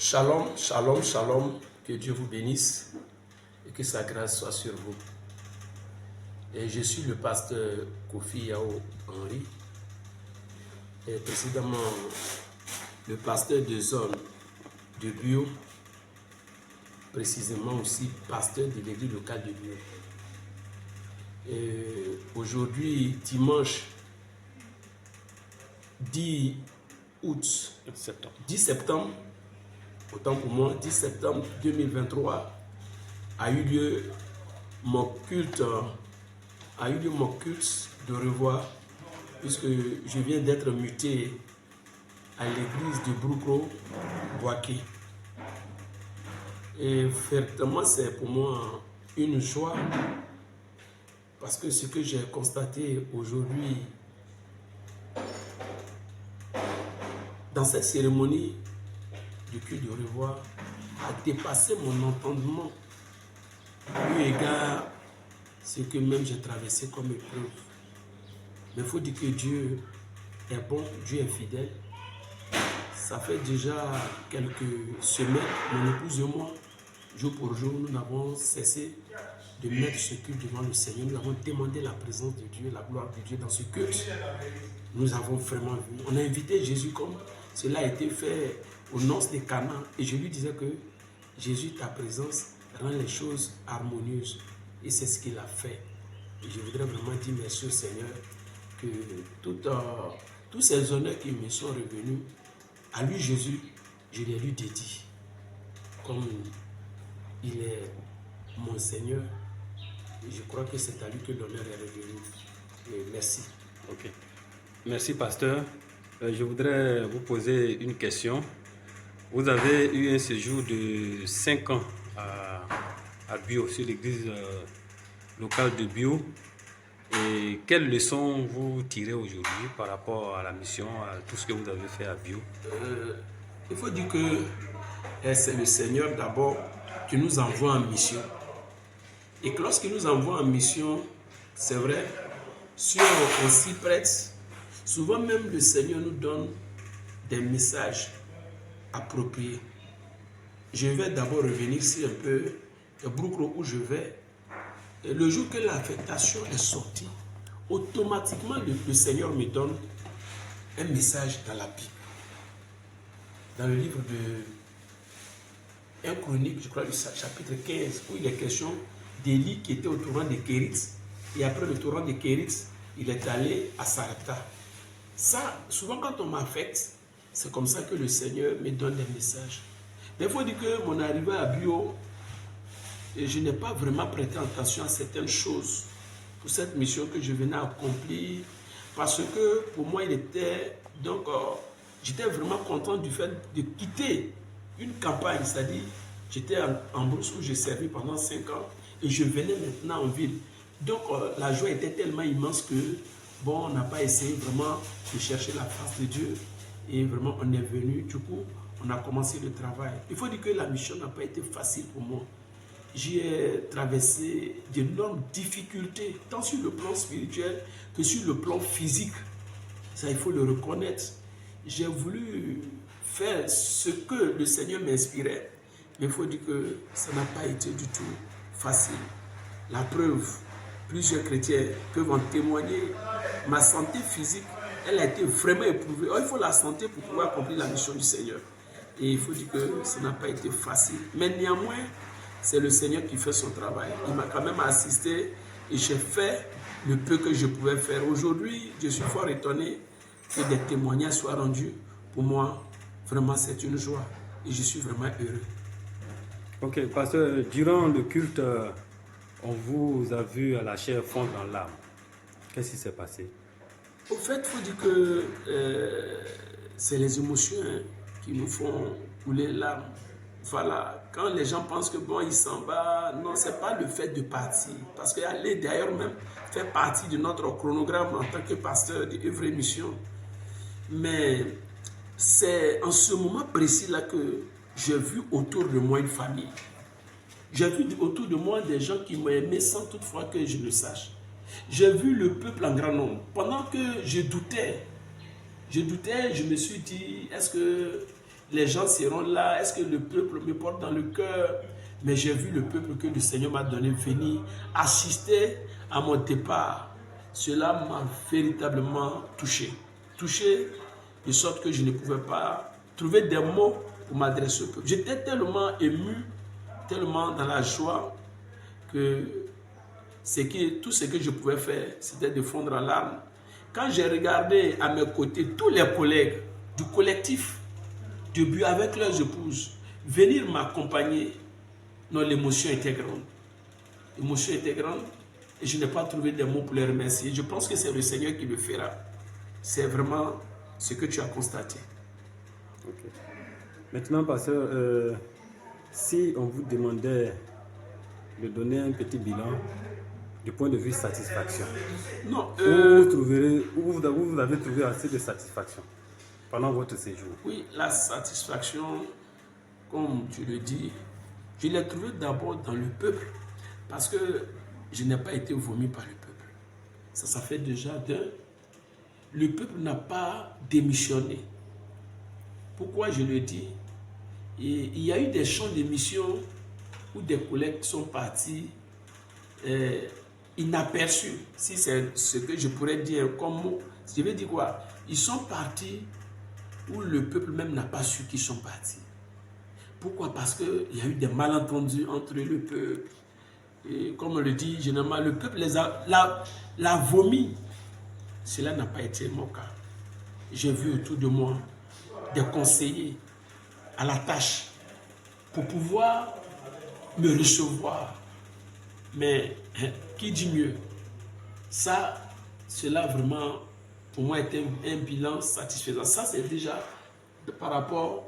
Shalom, shalom, shalom. Que Dieu vous bénisse et que sa grâce soit sur vous. Et je suis le pasteur Kofi Yao Henry, et précédemment le pasteur de zone de Bio, précisément aussi pasteur de l'église locale de Bio. Aujourd'hui, dimanche 10 août, 10 septembre, autant pour moi, 10 septembre 2023, a eu lieu mon culte de revoir, puisque je viens d'être muté à l'église de Broukro, Boaké. Et vraiment, c'est pour moi une joie, parce que ce que j'ai constaté aujourd'hui dans cette cérémonie du culte de revoir a dépassé mon entendement, eu égard à ce que même j'ai traversé comme épreuve. Mais il faut dire que Dieu est bon, Dieu est fidèle. Ça fait déjà quelques semaines, mon épouse et moi, jour pour jour, nous n'avons cessé de mettre ce culte devant le Seigneur. Nous avons demandé la présence de Dieu, la gloire de Dieu dans ce culte. Nous avons vraiment vu. On a invité Jésus comme cela a été fait aux noces de Cana. Et je lui disais que Jésus, ta présence rend les choses harmonieuses. Et c'est ce qu'il a fait. Et je voudrais vraiment dire merci au Seigneur que tous ces honneurs qui me sont revenus, à lui Jésus, je les lui dédie. Comme il est mon Seigneur, et je crois que c'est à lui que l'honneur est revenu. Et merci. Ok. Merci, pasteur. Je voudrais vous poser une question. Vous avez eu un séjour de 5 ans à Bio, sur l'église locale de Bio. Et quelles leçons vous tirez aujourd'hui par rapport à la mission, à tout ce que vous avez fait à Bio? Il faut dire que c'est le Seigneur d'abord qui nous envoie en mission. Et que lorsqu'il nous envoie en mission, c'est vrai, si on s'y prête, souvent même le Seigneur nous donne des messages appropriés. Je vais d'abord revenir sur un peu le Broukro où je vais. Et le jour que l'affectation est sortie, automatiquement le Seigneur me donne un message dans la Bible. Dans le livre de 1 Chronique, je crois le chapitre 15, où il est question d'Élie qui était au torrent de Kérit. Et après le torrent de Kérit, il est allé à Sarepta. Ça, souvent quand on m'affecte, c'est comme ça que le Seigneur me donne des messages. Mais il faut dire que mon arrivée à Bio, je n'ai pas vraiment prêté attention à certaines choses pour cette mission que je venais accomplir, parce que pour moi, j'étais vraiment content du fait de quitter une campagne, c'est-à-dire j'étais en brousse où j'ai servi pendant 5 ans et je venais maintenant en ville. Donc la joie était tellement immense que on n'a pas essayé vraiment de chercher la face de Dieu et vraiment on est venu, du coup on a commencé le travail. Il faut dire que la mission n'a pas été facile pour moi. J'ai traversé d'énormes difficultés, tant sur le plan spirituel que sur le plan physique. Ça, il faut le reconnaître. J'ai voulu faire ce que le Seigneur m'inspirait, mais il faut dire que ça n'a pas été du tout facile. La preuve, plusieurs chrétiens peuvent en témoigner. Ma santé physique, elle a été vraiment éprouvée. Il faut la santé pour pouvoir accomplir la mission du Seigneur. Et il faut dire que ça n'a pas été facile. Mais néanmoins, c'est le Seigneur qui fait son travail. Il m'a quand même assisté et j'ai fait le peu que je pouvais faire. Aujourd'hui, je suis fort étonné que des témoignages soient rendus. Pour moi, vraiment, c'est une joie et je suis vraiment heureux. Ok, pasteur, durant le culte, on vous a vu à la chair fondre en larmes. Qu'est-ce qui s'est passé? Au fait, il faut dire que c'est les émotions qui nous font couler les larmes. Voilà, quand les gens pensent que il s'en va, non, c'est pas le fait de partir. Parce qu'aller d'ailleurs même fait partie de notre chronogramme en tant que pasteur de vraie mission. Mais c'est en ce moment précis-là que j'ai vu autour de moi une famille. J'ai vu autour de moi des gens qui m'ont aimé sans toutefois que je le sache. J'ai vu le peuple en grand nombre. Pendant que je doutais, je me suis dit, est-ce que les gens seront là, est-ce que le peuple me porte dans le cœur? Mais j'ai vu le peuple que le Seigneur m'a donné venir assister à mon départ. Cela m'a véritablement touché. Touché de sorte que je ne pouvais pas trouver des mots pour m'adresser au peuple. J'étais tellement ému, tellement dans la joie que tout ce que je pouvais faire, c'était de fondre en larmes. Quand j'ai regardé à mes côtés tous les collègues du collectif de but avec leurs épouses venir m'accompagner, non, l'émotion était grande. L'émotion était grande et je n'ai pas trouvé des mots pour les remercier. Je pense que c'est le Seigneur qui le fera. C'est vraiment ce que tu as constaté. Okay. Maintenant, pasteur, si on vous demandait de donner un petit bilan du point de vue satisfaction, non, où vous avez trouvé assez de satisfaction pendant votre séjour? Oui, la satisfaction, comme tu le dis, je l'ai trouvée d'abord dans le peuple, parce que je n'ai pas été vomi par le peuple. Ça fait déjà d'un. Le peuple n'a pas démissionné. Pourquoi je le dis? Il y a eu des champs de mission où des collègues sont partis inaperçus, si c'est ce que je pourrais dire comme mot. Je vais dire quoi? Ils sont partis où le peuple même n'a pas su qu'ils sont partis. Pourquoi? Parce qu'il y a eu des malentendus entre le peuple. Et comme on le dit généralement, le peuple l'a vomi. Cela n'a pas été mon cas. J'ai vu autour de moi des conseillers à la tâche pour pouvoir me recevoir. Mais qui dit mieux? Ça, cela vraiment, pour moi, était un bilan satisfaisant. Ça, c'est déjà par rapport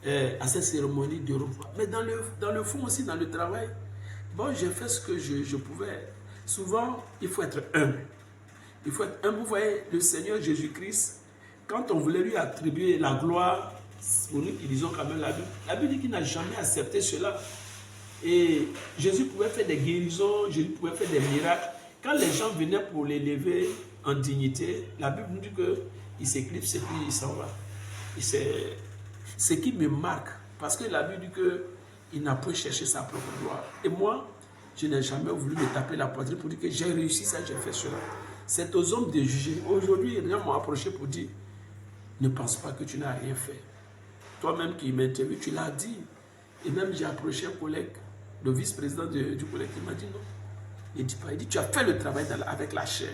à cette cérémonie de revoir. Mais dans le fond aussi, dans le travail, bon, j'ai fait ce que je pouvais. Souvent, il faut être humble. Il faut être humble. Vous voyez, le Seigneur Jésus-Christ, quand on voulait lui attribuer la gloire, pour nous qui lisons quand même la Bible dit qu'il n'a jamais accepté cela. Et Jésus pouvait faire des guérisons, Jésus pouvait faire des miracles. Quand les gens venaient pour l'élever en dignité, la Bible nous dit qu'il s'éclipse et puis il s'en va. C'est ce qui me marque, parce que la Bible dit qu'il n'a pas cherché sa propre gloire. Et moi, je n'ai jamais voulu me taper la poitrine pour dire que j'ai réussi ça, j'ai fait cela. C'est aux hommes de juger. Aujourd'hui, les gens m'ont approché pour dire, ne pense pas que tu n'as rien fait. Toi-même qui m'interviews, tu l'as dit. Et même j'ai approché un collègue, le vice-président du collègue, qui m'a dit non. Il dit pas, il dit, tu as fait le travail avec la chair.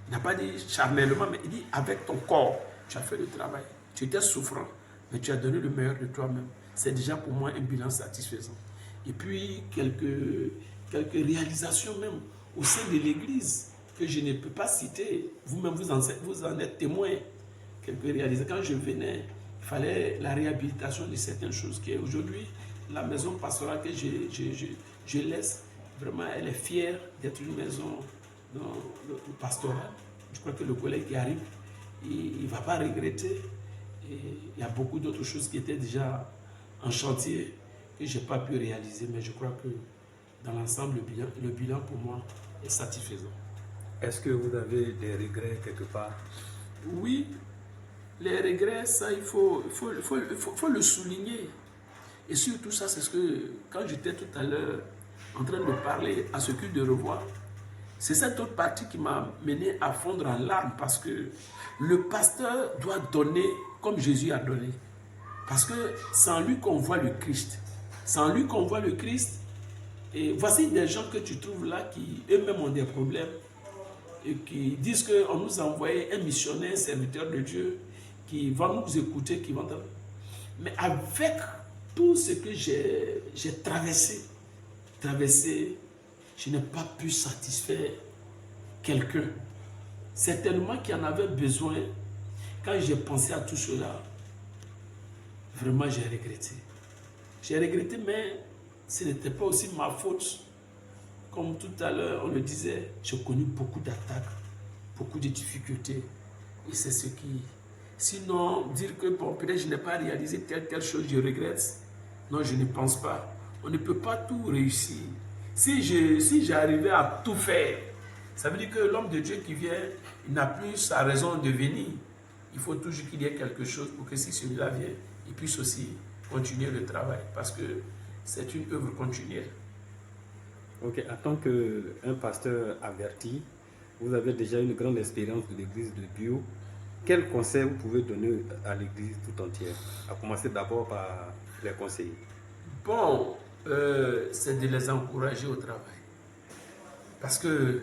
Il n'a pas dit charnellement, mais il dit, avec ton corps, tu as fait le travail. Tu étais souffrant, mais tu as donné le meilleur de toi-même. C'est déjà pour moi un bilan satisfaisant. Et puis, quelques réalisations même au sein de l'Église que je ne peux pas citer. Vous-même, vous en êtes témoin. Quelques réalisations. Quand je venais, il fallait la réhabilitation de certaines choses qui est aujourd'hui. La maison pastorale que je laisse, vraiment, elle est fière d'être une maison pastorale. Je crois que le collègue qui arrive, il ne va pas regretter. Et il y a beaucoup d'autres choses qui étaient déjà en chantier que je n'ai pas pu réaliser, mais je crois que dans l'ensemble, le bilan pour moi est satisfaisant. Est-ce que vous avez des regrets quelque part? Oui, les regrets, ça, il faut le souligner. Et surtout ça, c'est ce que, quand j'étais tout à l'heure en train de parler à ce culte de revoir, c'est cette autre partie qui m'a mené à fondre en larmes, parce que le pasteur doit donner comme Jésus a donné. Parce que c'est en lui qu'on voit le Christ. C'est en lui qu'on voit le Christ. Et voici des gens que tu trouves là qui eux-mêmes ont des problèmes et qui disent qu'on nous a envoyé un missionnaire, un serviteur de Dieu qui va nous écouter, qui va... Mais avec tout ce que j'ai traversé, je n'ai pas pu satisfaire quelqu'un. Certainement qui en avait besoin. Quand j'ai pensé à tout cela, vraiment j'ai regretté. J'ai regretté, mais ce n'était pas aussi ma faute. Comme tout à l'heure, on le disait, j'ai connu beaucoup d'attaques, beaucoup de difficultés. Et c'est ce qui... Sinon, dire que bon, peut-être je n'ai pas réalisé telle chose, je regrette. Non, je ne pense pas. On ne peut pas tout réussir. Si j'arrivais à tout faire, ça veut dire que l'homme de Dieu qui vient, il n'a plus sa raison de venir. Il faut toujours qu'il y ait quelque chose pour que si celui-là vient, ils puissent aussi continuer le travail, parce que c'est une œuvre continuelle. Ok, en tant qu'un pasteur averti, vous avez déjà une grande expérience de l'église de Bio. Quel conseil vous pouvez donner à l'église tout entière? À commencer d'abord par les conseillers. Bon, c'est de les encourager au travail. Parce que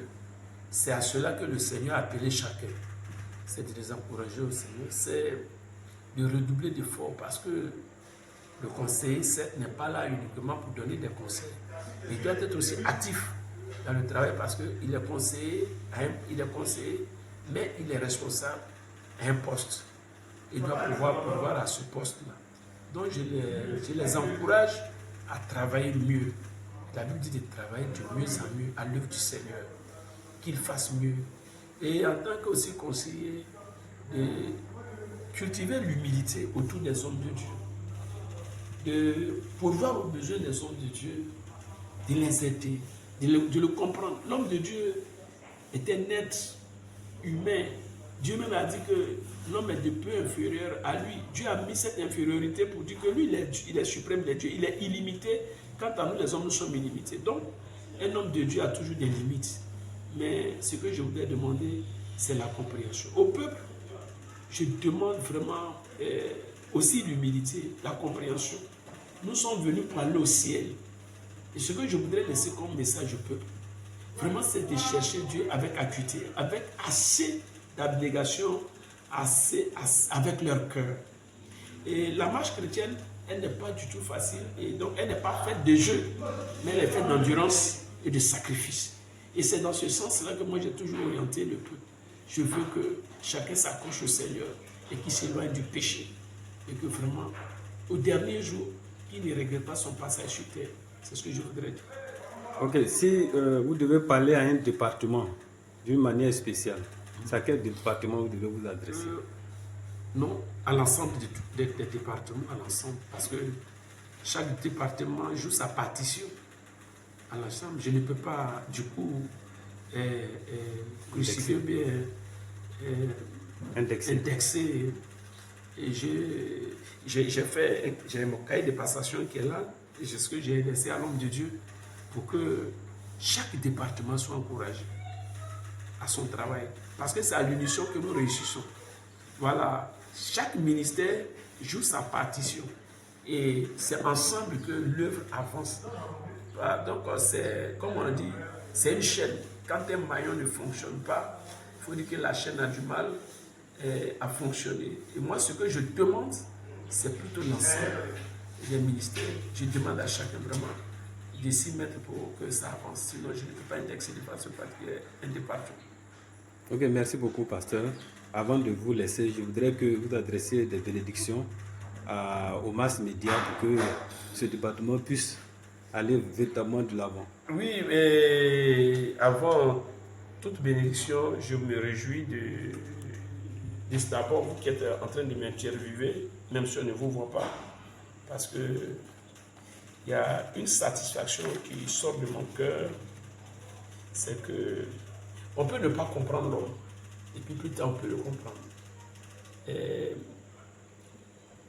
c'est à cela que le Seigneur a appelé chacun. C'est de les encourager au Seigneur. C'est de redoubler d'efforts, parce que le conseiller, n'est pas là uniquement pour donner des conseils. Il doit être aussi actif dans le travail, parce qu'il est conseiller, mais il est responsable à un poste. Il doit pouvoir pourvoir à ce poste-là. Donc je les encourage à travailler mieux. La Bible dit de travailler de mieux en mieux à l'œuvre du Seigneur, qu'ils fassent mieux. Et en tant qu'aussi conseiller, de cultiver l'humilité autour des hommes de Dieu, de pourvoir aux besoins des hommes de Dieu, de les aider, de le comprendre. L'homme de Dieu est un être humain. Dieu même a dit que l'homme est de peu inférieur à lui. Dieu a mis cette infériorité pour dire que lui, il est suprême des dieux, il est illimité. Quant à nous, les hommes, nous sommes illimités. Donc, un homme de Dieu a toujours des limites. Mais ce que je voudrais demander, c'est la compréhension. Au peuple, je demande vraiment aussi l'humilité, la compréhension. Nous sommes venus pour aller au ciel. Et ce que je voudrais laisser comme message au peuple, vraiment, c'est de chercher Dieu avec acuité, avec assez d'abnégation, avec leur cœur. Et la marche chrétienne, elle n'est pas du tout facile, et donc elle n'est pas faite de jeu, mais elle est faite d'endurance et de sacrifice. Et c'est dans ce sens-là que moi j'ai toujours orienté le peuple. Je veux que chacun s'accroche au Seigneur et qu'il s'éloigne du péché. Et que vraiment, au dernier jour, qu'il ne regrette pas son passage sur terre. C'est ce que je voudrais dire. Ok, si vous devez parler à un département d'une manière spéciale, c'est à quel département vous devez vous adresser? Non, à l'ensemble des départements, à l'ensemble, parce que chaque département joue sa partition à l'ensemble. Je ne peux pas, du coup, crucifier ou bien indexer. Et j'ai mon cahier de passation qui est là, et c'est ce que j'ai laissé à l'homme de Dieu pour que chaque département soit encouragé à son travail. Parce que c'est à l'unisson que nous réussissons. Voilà, chaque ministère joue sa partition. Et c'est ensemble que l'œuvre avance. Donc, c'est, comme on dit, c'est une chaîne. Quand un maillon ne fonctionne pas, il faut dire que la chaîne a du mal à fonctionner. Et moi, ce que je demande, c'est plutôt l'ensemble des ministères. Je demande à chacun vraiment de s'y mettre pour que ça avance. Sinon, je ne peux pas indexer de façon particulière un département. Ok, merci beaucoup, pasteur. Avant de vous laisser, je voudrais que vous adressiez des bénédictions aux masses médias pour que ce département puisse aller véritablement de l'avant. Oui, mais avant toute bénédiction, je me réjouis d'abord vous qui êtes en train de m'interviewer, même si on ne vous voit pas, parce que il y a une satisfaction qui sort de mon cœur, c'est que on peut ne pas comprendre l'homme, et puis plus tard on peut le comprendre.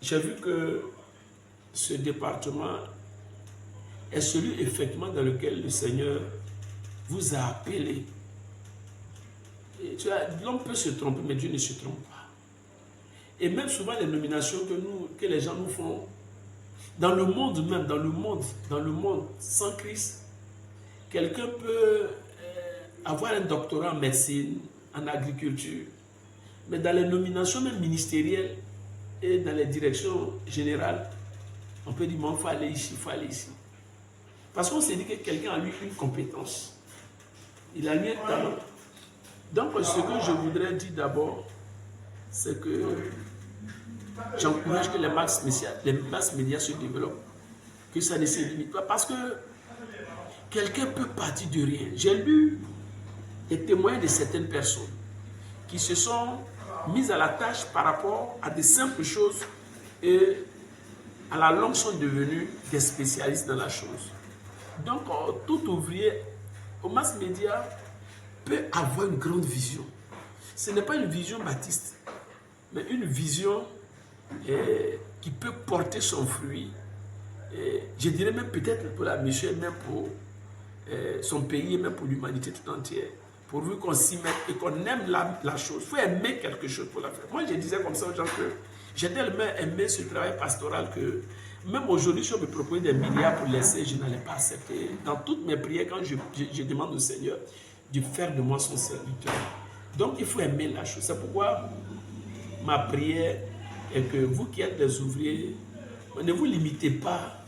J'ai vu que ce département est celui effectivement dans lequel le Seigneur vous a appelé. L'homme peut se tromper, mais Dieu ne se trompe pas. Et même souvent les nominations que les gens nous font, dans le monde même, dans le monde sans Christ, quelqu'un peut avoir un doctorat en médecine, en agriculture, mais dans les nominations même ministérielles et dans les directions générales, on peut dire, mais il faut aller ici, il faut aller ici. Parce qu'on s'est dit que quelqu'un a eu une compétence, il a eu un talent. Donc ce que je voudrais dire d'abord, c'est que j'encourage que les masses médias se développent, que ça ne se limite pas, parce que quelqu'un peut partir de rien. J'ai lu des témoignages de certaines personnes qui se sont mises à la tâche par rapport à des simples choses et à la longue sont devenus des spécialistes dans la chose. Donc, tout ouvrier aux mass médias peut avoir une grande vision. Ce n'est pas une vision baptiste, mais une vision qui peut porter son fruit. Et je dirais même peut-être pour la mission, même pour son pays, même pour l'humanité tout entière. Pourvu qu'on s'y mette et qu'on aime la chose. Il faut aimer quelque chose pour la faire. Moi, je disais comme ça aux gens que j'ai tellement aimé ce travail pastoral que même aujourd'hui, si on me proposait des milliards pour laisser, je n'allais pas accepter. Dans toutes mes prières, quand je demande au Seigneur de faire de moi son serviteur. Donc, il faut aimer la chose. C'est pourquoi ma prière est que vous qui êtes des ouvriers, ne vous limitez pas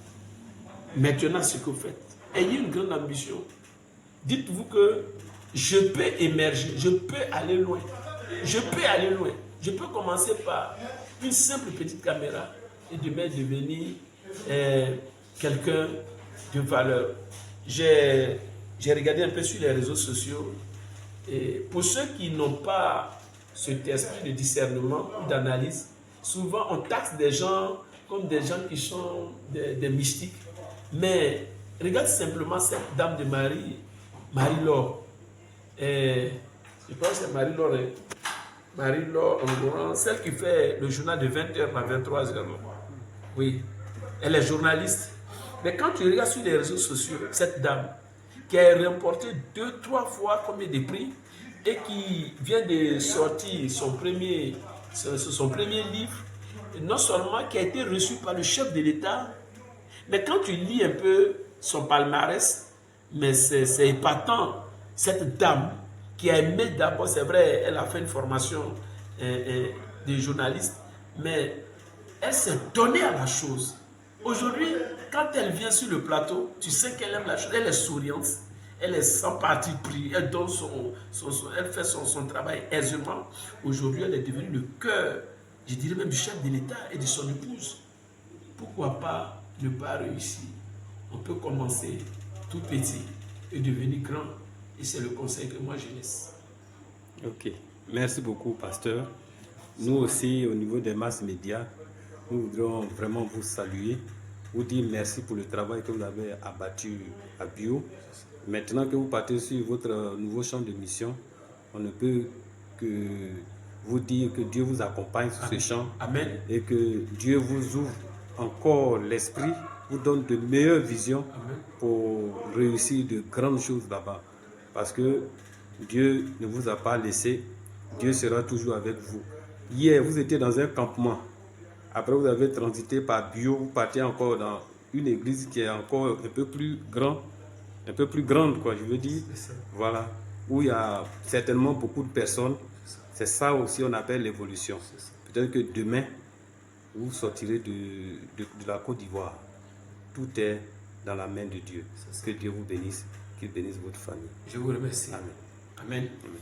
maintenant à ce que vous faites. Ayez une grande ambition. Dites-vous que je peux émerger, je peux aller loin. Je peux aller loin. Je peux commencer par une simple petite caméra et demain devenir quelqu'un de valeur. J'ai regardé un peu sur les réseaux sociaux et pour ceux qui n'ont pas cet esprit de discernement ou d'analyse, souvent on taxe des gens comme des gens qui sont des mystiques. Mais regarde simplement cette dame de Marie-Laure. Je pense que c'est Marie-Laure. Marie-Laure Ngoran, celle qui fait le journal de 20h à 23h. Oui, elle est journaliste. Mais quand tu regardes sur les réseaux sociaux, cette dame qui a remporté 2-3 fois combien de prix et qui vient de sortir son premier livre, non seulement qui a été reçu par le chef de l'État, mais quand tu lis un peu son palmarès, mais c'est épatant. Cette dame qui a aimé d'abord, c'est vrai, elle a fait une formation de journaliste, mais elle s'est donnée à la chose. Aujourd'hui, quand elle vient sur le plateau, tu sais qu'elle aime la chose, elle est souriante, elle est sans parti pris, elle donne elle fait son travail aisément. Aujourd'hui, elle est devenue le cœur, je dirais même du chef de l'État et de son épouse. Pourquoi pas ne pas réussir? On peut commencer tout petit et devenir grand. Et c'est le conseil que moi je laisse. Ok, merci beaucoup, pasteur. Nous aussi, au niveau des masses médias, nous voudrions vraiment vous saluer, vous dire merci pour le travail que vous avez abattu à Bio. Maintenant que vous partez sur votre nouveau champ de mission, on ne peut que vous dire que Dieu vous accompagne sur ce champ. Amen. Et que Dieu vous ouvre encore l'esprit, vous donne de meilleures visions. Amen. Pour réussir de grandes choses là-bas. Parce que Dieu ne vous a pas laissé, Dieu sera toujours avec vous. Hier, vous étiez dans un campement. Après, vous avez transité par Bio, vous partez encore dans une église qui est encore un peu plus grande, quoi, je veux dire. Voilà, où il y a certainement beaucoup de personnes. C'est ça aussi on appelle l'évolution. Peut-être que demain, vous sortirez de la Côte d'Ivoire. Tout est dans la main de Dieu. Que Dieu vous bénisse, qu'il bénisse votre famille. Je vous remercie. Amen. Amen. Amen.